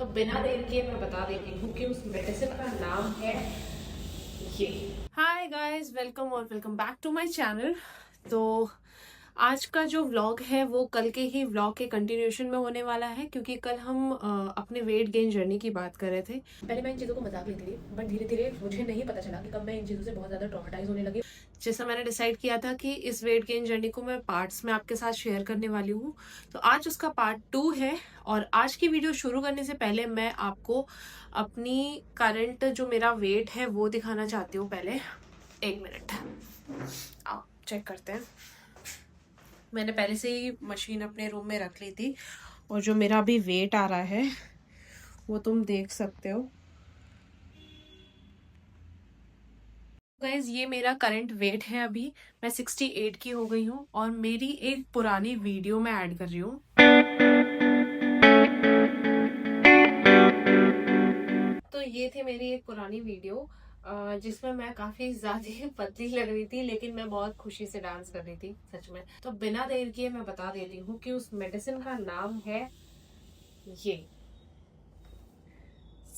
तो बिना देर किए मैं बता देती हूँ कि उस मेडिसिन का नाम है ये। हाय गाइस, वेलकम और welcome back to my channel. तो आज का जो व्लॉग है वो कल के ही व्लॉग के कंटिन्यूएशन में होने वाला है, क्योंकि कल हम अपने वेट गेन जर्नी की बात कर रहे थे। पहले मैं इन चीज़ों को मजाक लेती थी, बट धीरे धीरे मुझे नहीं पता चला कि कब मैं इन चीज़ों से बहुत ज़्यादा ट्रॉमेटाइज होने लगी। जैसा मैंने डिसाइड किया था कि इस वेट गेन जर्नी को मैं पार्ट्स में आपके साथ शेयर करने वाली हूँ, तो आज उसका पार्ट 2 है। और आज की वीडियो शुरू करने से पहले मैं आपको अपनी करंट जो मेरा वेट है वो दिखाना चाहती हूँ। पहले 1 मिनट आओ चेक करते हैं। मैंने पहले से ही मशीन अपने रूम में रख ली थी और जो मेरा अभी वेट आ रहा है वो तुम देख सकते हो। गाइज ये मेरा करंट वेट है। अभी मैं 68 की हो गई हूँ और मेरी एक पुरानी वीडियो में ऐड कर रही हूँ। तो ये थी मेरी एक पुरानी वीडियो जिसमें मैं काफी ज्यादा पतली लग रही थी, लेकिन मैं बहुत खुशी से डांस कर रही थी सच में। तो बिना देर किए मैं बता देती हूँ कि उस मेडिसिन का नाम है ये।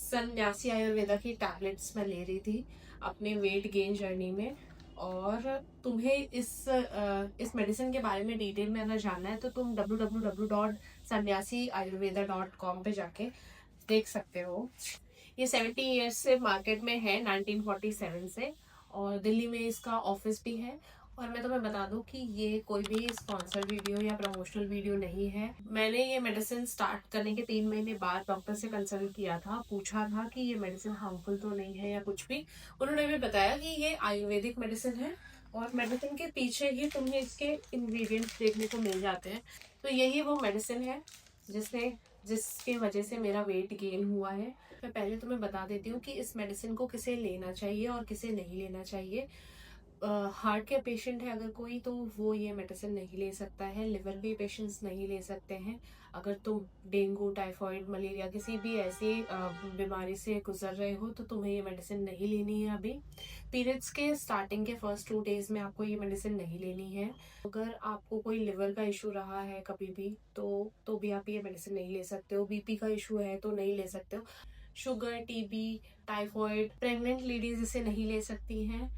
सन्यासी आयुर्वेदा की टैबलेट्स मैं ले रही थी अपने वेट गेन जर्नी में। और तुम्हें इस मेडिसिन के बारे में डिटेल में अगर जानना है तो तुम www.sannyasiayurveda.com पे जाके देख सकते हो। ये 70 ईयर्स से मार्केट में है, 1947 से, और दिल्ली में इसका ऑफिस भी है। और मैं तुम्हें बता दूं कि ये कोई भी स्पॉन्सर वीडियो या प्रमोशनल वीडियो नहीं है। मैंने ये मेडिसिन स्टार्ट करने के 3 महीने बाद डॉक्टर से कंसल्ट किया था, पूछा था कि ये मेडिसिन हार्मफुल तो नहीं है या कुछ भी। उन्होंने भी बताया कि ये आयुर्वेदिक मेडिसिन है और मेडिसिन के पीछे ही तुम्हें इसके इंग्रेडिएंट्स देखने को मिल जाते हैं। तो यही वो मेडिसिन है जिसके वजह से मेरा वेट गेन हुआ है। मैं पहले तुम्हें बता देती हूँ कि इस मेडिसिन को किसे लेना चाहिए और किसे नहीं लेना चाहिए। हार्ट के पेशेंट है अगर कोई, तो वो ये मेडिसिन नहीं ले सकता है। लिवर भी पेशेंट्स नहीं ले सकते हैं। अगर तुम डेंगू, टाइफॉइड, मलेरिया किसी भी ऐसी बीमारी से गुजर रहे हो तो तुम्हें ये मेडिसिन नहीं लेनी है। अभी पीरियड्स के स्टार्टिंग के फर्स्ट 2 डेज में आपको ये मेडिसिन नहीं लेनी है। अगर आपको कोई लिवर का इशू रहा है कभी भी तो भी आप ये मेडिसिन नहीं ले सकते हो। बीपी का इशू है तो नहीं ले सकते हो। Sugar, TB, typhoid, pregnant ladies इसे नहीं ले सकती हैं।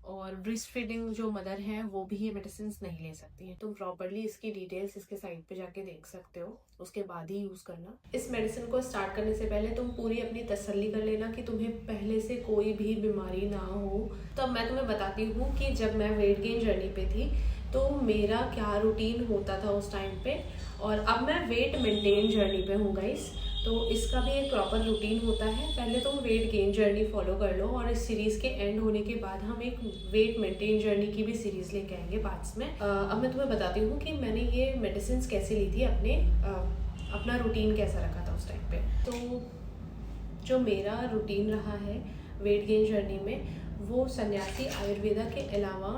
और ब्रेस्ट फीडिंग जो मदर है वो भी ये मेडिसिन नहीं ले सकती हैं। तुम प्रॉपरली इसकी डिटेल्स इसके साइट पे जाके देख सकते हो, उसके बाद ही यूज करना। इस मेडिसिन को स्टार्ट करने से पहले तुम पूरी अपनी तसल्ली कर लेना कि तुम्हें पहले से कोई भी बीमारी ना हो। तो मैं तुम्हें बताती हूँ कि जब मैं वेट गेन जर्नी पे थी तो मेरा क्या रूटीन होता था उस टाइम पे, और अब मैं वेट मेंटेन जर्नी पे हूँ गाइस। तो इसका भी एक प्रॉपर रूटीन होता है। पहले तुम वेट गेन जर्नी फॉलो कर लो और इस सीरीज के एंड होने के बाद हम एक वेट मेंटेन जर्नी की भी सीरीज लेके आएंगे पार्ट्स में। अब मैं तुम्हें बताती हूँ कि मैंने ये मेडिसिन कैसे ली थी, अपना रूटीन कैसा रखा था उस टाइम पे। तो जो मेरा रूटीन रहा है वेट गेन जर्नी में, वो सन्यासी आयुर्वेदा के अलावा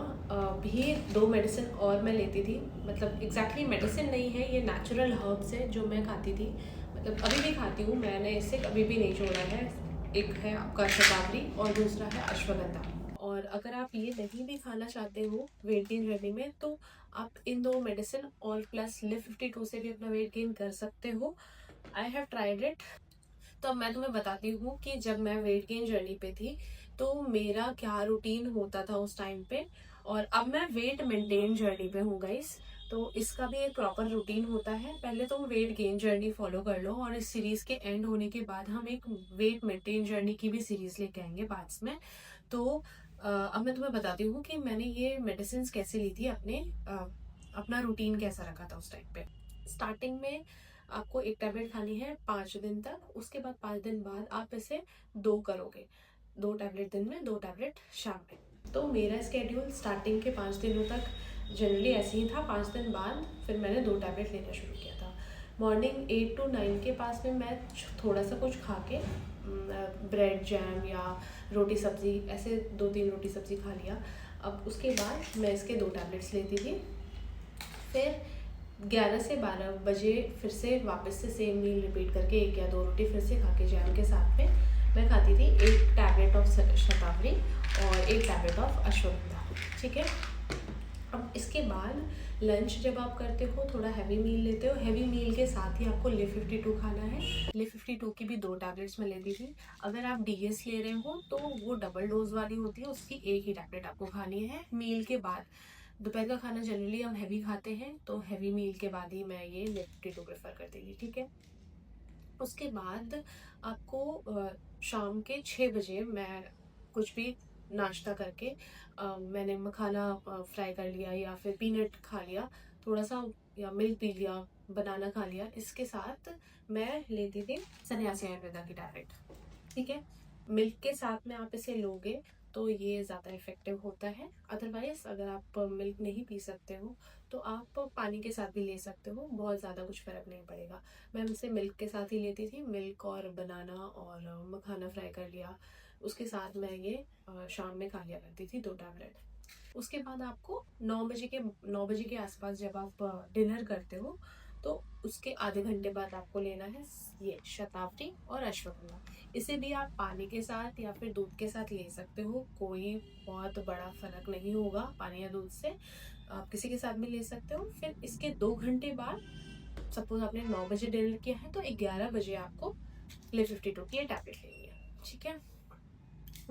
भी 2 मेडिसिन और मैं लेती थी। मतलब एग्जैक्टली मेडिसिन नहीं है, ये नेचुरल हर्ब्स है जो मैं खाती थी। मतलब अभी भी खाती हूँ, मैंने इसे कभी भी नहीं छोड़ा है। एक है आपका शतावरी और दूसरा है अश्वगंधा। और अगर आप ये नहीं भी खाना चाहते हो वेट गेन जर्नी में तो आप इन 2 मेडिसिन और प्लस लिव 52 से भी अपना वेट गेन कर सकते हो। I have tried it. तो मैं तुम्हें बताती हूँ कि जब मैं वेट गेन जर्नी पे थी तो मेरा क्या रूटीन होता था उस टाइम पे, और अब मैं वेट मेंटेन जर्नी पे हूँ गाइस। तो इसका भी एक प्रॉपर रूटीन होता है। पहले तुम वेट गेन जर्नी फॉलो कर लो और इस सीरीज के एंड होने के बाद हम एक वेट मेंटेन जर्नी की भी सीरीज लेके आएंगे पार्ट्स में। तो अब मैं तुम्हें बताती हूँ कि मैंने ये मेडिसिन कैसे ली थी, अपना रूटीन कैसा रखा था उस टाइम पे। स्टार्टिंग में आपको एक टैबलेट खानी है 5 दिन तक। उसके बाद 5 दिन बाद आप इसे 2 करोगे, 2 टैबलेट दिन में, 2 टैबलेट शाम में। तो मेरा स्केड्यूल स्टार्टिंग के 5 दिनों तक जनरली ऐसे ही था। 5 दिन बाद फिर मैंने 2 टैबलेट लेना शुरू किया था। मॉर्निंग 8 to 9 के पास में मैं थोड़ा सा कुछ खा के ब्रेड, जैम या रोटी सब्जी, ऐसे 2-3 रोटी सब्जी खा लिया। अब उसके बाद मैं इसके 2 टैबलेट्स लेती थी। फिर 11 से 12 बजे फिर से वापस से सेम मील रिपीट करके 1 या 2 रोटी फिर से खा के जैम के साथ में मैं खाती थी 1 टैबलेट ऑफ शतावरी और 1 टैबलेट ऑफ अश्वगंधा। ठीक है। अब इसके बाद लंच जब आप करते हो थोड़ा हैवी मील लेते हो, हैवी मील के साथ ही आपको लिव 52 खाना है। लिव 52 की भी 2 टैबलेट्स मैं लेती थी। अगर आप डीएस ले रहे हो तो वो डबल डोज वाली होती है, उसकी एक ही टैबलेट आपको खानी है मील के बाद। दोपहर का खाना जनरली हम हैवी खाते हैं, तो हैवी मील के बाद ही मैं ये लिव 52 प्रेफर करती थी, ठीक है। उसके बाद आपको शाम के 6 बजे मैं कुछ भी नाश्ता करके मैंने मखाना फ्राई कर लिया या फिर पीनट खा लिया थोड़ा सा, या मिल्क पी लिया, बनाना खा लिया, इसके साथ मैं लेती थी सन्यासी आयुर्वेदा की टैबलेट, ठीक है। मिल्क के साथ में आप इसे लोगे तो ये ज़्यादा इफेक्टिव होता है। अदरवाइज अगर आप मिल्क नहीं पी सकते हो तो आप पानी के साथ भी ले सकते हो, बहुत ज़्यादा कुछ फ़र्क नहीं पड़ेगा। मैं इसे मिल्क के साथ ही लेती थी, मिल्क और बनाना और मखाना फ्राई कर लिया, उसके साथ मैं ये शाम में खा लिया करती थी 2 टैबलेट। उसके बाद आपको 9 बजे के आसपास जब आप डिनर करते हो तो उसके आधे घंटे बाद आपको लेना है ये शतावरी और अश्वगंधा। इसे भी आप पानी के साथ या फिर दूध के साथ ले सकते हो, कोई बहुत बड़ा फर्क नहीं होगा पानी या दूध से, आप किसी के साथ भी ले सकते हो। फिर इसके 2 घंटे बाद सपोज आपने 9 बजे डिनर किया है तो 11 बजे आपको लिव 52 की ये टैबलेट लेनी है, ठीक है।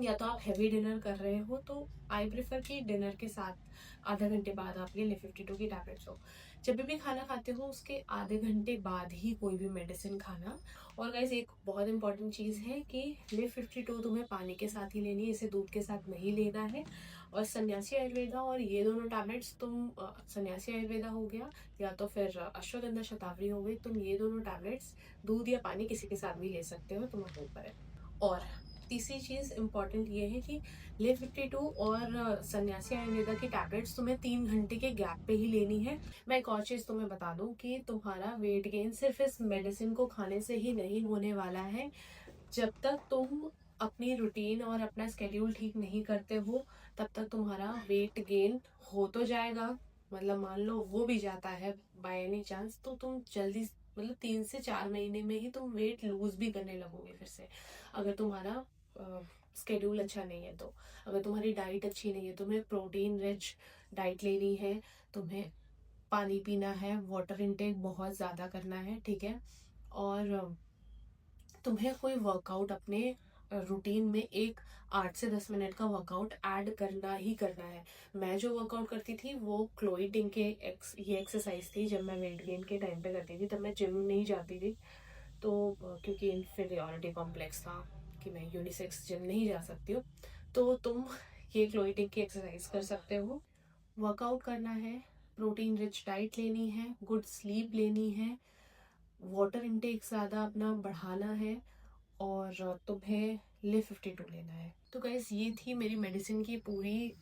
या तो आप हैवी डिनर कर रहे हो तो आई प्रेफर कि डिनर के साथ आधा घंटे बाद आप ये लिव 52 की टैबलेट्स लो। जब भी खाना खाते हो उसके आधे घंटे बाद ही कोई भी मेडिसिन खाना। और गाइस एक बहुत इंपॉर्टेंट चीज़ है कि लिव 52 तुम्हें पानी के साथ ही लेनी है, इसे दूध के साथ नहीं लेना है। और सन्यासी आयुर्वेदा और ये दोनों टैबलेट्स तुम सन्यासी आयुर्वेदा हो गया या तो फिर अश्वगंधा शतावरी हो गई, तुम ये दोनों टैबलेट्स दूध या पानी किसी के साथ भी ले सकते हो, तुम्हारे ऊपर है। और तीसरी चीज़ इम्पॉर्टेंट ये है कि लिव 52 और सन्यासी आयुर्वेदा की टैबलेट्स तुम्हें 3 घंटे के गैप पे ही लेनी है। मैं एक और चीज़ तुम्हें बता दूं कि तुम्हारा वेट गेन सिर्फ इस मेडिसिन को खाने से ही नहीं होने वाला है। जब तक तुम अपनी रूटीन और अपना स्केड्यूल ठीक नहीं करते हो तब तक तुम्हारा वेट गेन हो तो जाएगा, मतलब मान लो हो भी जाता है बाय एनी चांस, तो तुम जल्दी मतलब 3 से 4 महीने में ही तुम वेट लूज भी करने लगोगे फिर से, अगर तुम्हारा स्केड्यूल अच्छा नहीं है तो। अगर तुम्हारी डाइट अच्छी नहीं है, तुम्हें प्रोटीन रिच डाइट लेनी है, तुम्हें पानी पीना है, वाटर इनटेक बहुत ज़्यादा करना है, ठीक है। और तुम्हें कोई वर्कआउट अपने रूटीन में एक 8 से 10 मिनट का वर्कआउट ऐड करना ही करना है। मैं जो वर्कआउट करती थी वो क्लोई टिंग के ये एक्सरसाइज थी, जब मैं वेट गेन के टाइम पे करती थी तब मैं जिम नहीं जाती थी, तो क्योंकि इन्फीरियरिटी कॉम्प्लेक्स था कि मैं यूनिसेक्स जिम नहीं जा सकती हूँ। तो तुम ये क्लोई टिंग की एक्सरसाइज कर सकते हो। वर्कआउट करना है, प्रोटीन रिच डाइट लेनी है, गुड स्लीप लेनी है, वाटर इनटेक ज़्यादा अपना बढ़ाना है और तुम्हें लिव 52 लेना है। तो गैस ये थी मेरी मेडिसिन की पूरी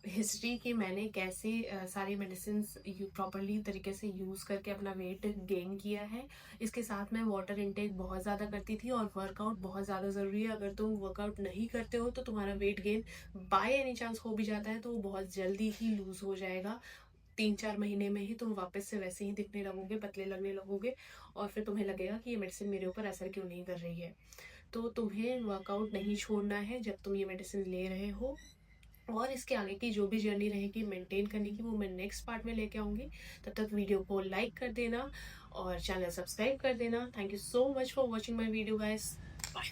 हिस्ट्री कि मैंने कैसे सारी मेडिसिन प्रॉपरली तरीके से यूज़ करके अपना वेट गेन किया है। इसके साथ मैं वाटर इनटेक बहुत ज़्यादा करती थी और वर्कआउट बहुत ज़्यादा ज़रूरी है। अगर तुम वर्कआउट नहीं करते हो तो तुम्हारा weight gain by any chance हो भी जाता है तो वो बहुत जल्दी ही लूज़ हो जाएगा। 3-4 महीने में ही तुम वापस से वैसे ही दिखने लगोगे, पतले लगने लगोगे और फिर तुम्हें लगेगा कि ये मेडिसिन मेरे ऊपर असर क्यों नहीं कर रही है। तो तुम्हें वर्कआउट नहीं छोड़ना है जब तुम ये मेडिसिन ले रहे हो। और इसके आगे की जो भी जर्नी रहेगी मेंटेन करने की वो मैं नेक्स्ट पार्ट में लेके आऊँगी। तब तक वीडियो को लाइक कर देना और चैनल सब्सक्राइब कर देना। Thank you so much for watching my video guys. Bye.